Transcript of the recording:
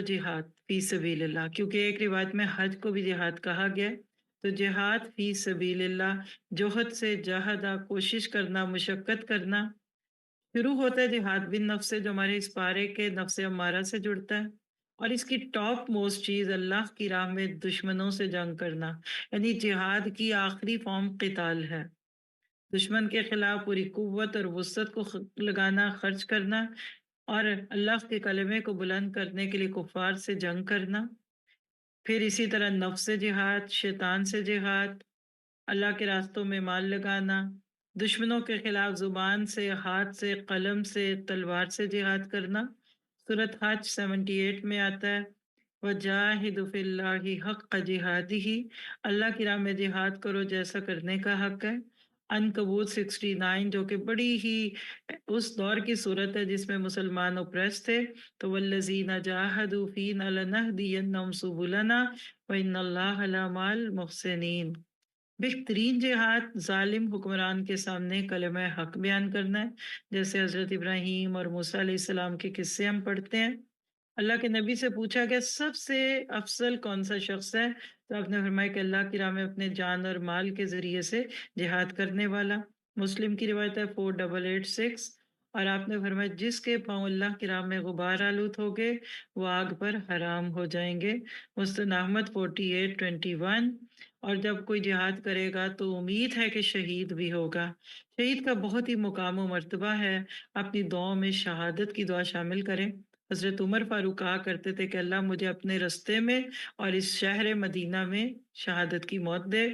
جہاد فی سبیل اللہ، کیونکہ ایک روایت میں حج کو بھی جہاد کہا گیا ہے۔ تو جہاد فی سبیل اللہ، جوہد سے جاہدہ، کوشش کرنا، مشقت کرنا۔ شروع ہوتا ہے جہاد بن نفس سے، جو ہمارے اس پارے کے نفس امارہ سے جڑتا ہے، اور اس کی ٹاپ موسٹ چیز اللہ کی راہ میں دشمنوں سے جنگ کرنا، یعنی جہاد کی آخری فارم قتال ہے۔ دشمن کے خلاف پوری قوت اور وسعت کو لگانا، خرچ کرنا، اور اللہ کے کلمے کو بلند کرنے کے لیے کفار سے جنگ کرنا۔ پھر اسی طرح نفس سے جہاد، شیطان سے جہاد، اللہ کے راستوں میں مال لگانا، دشمنوں کے خلاف زبان سے، ہاتھ سے، قلم سے، تلوار سے جہاد کرنا۔ سورۃ حج 78 میں آتا ہے وَجَاهِدُ فِي اللَّهِ حَقَّ جِهَادِهِ، اللہ کی راہ میں جہاد کرو جیسا کرنے کا حق ہے۔ عنکبوت 69، جو کہ بڑی ہی اس دور کی صورت ہے جس میں مسلمان اوپریس تھے، تو وَالَّذِينَ جَاهَدُوا فِينَا لَنَهْدِيَنَّهُمْ سُبُلَنَا وَإِنَّ اللَّهَ لَمَعَ الْمُحْسِنِينَ۔ بہترین جہاد ظالم حکمران کے سامنے کلمہ حق بیان کرنا ہے، جیسے حضرت ابراہیم اور موسیٰ علیہ السلام کے قصے ہم پڑھتے ہیں۔ اللہ کے نبی سے پوچھا گیا سب سے افضل کون سا شخص ہے، تو آپ نے فرمایا کہ اللہ کی راہ میں اپنے جان اور مال کے ذریعے سے جہاد کرنے والا۔ مسلم کی روایت ہے 4886، اور آپ نے فرمایا جس کے پاؤں اللہ کی راہ میں غبار آلود ہو گئے وہ آگ پر حرام ہو جائیں گے۔ مسند احمد 4821۔ اور جب کوئی جہاد کرے گا تو امید ہے کہ شہید بھی ہوگا۔ شہید کا بہت ہی مقام و مرتبہ ہے، اپنی دعاؤں میں شہادت کی دعا شامل کریں۔ حضرت عمر فاروق کہا کرتے تھے کہ اللہ مجھے اپنے رستے میں اور اس شہر مدینہ میں شہادت کی موت دے۔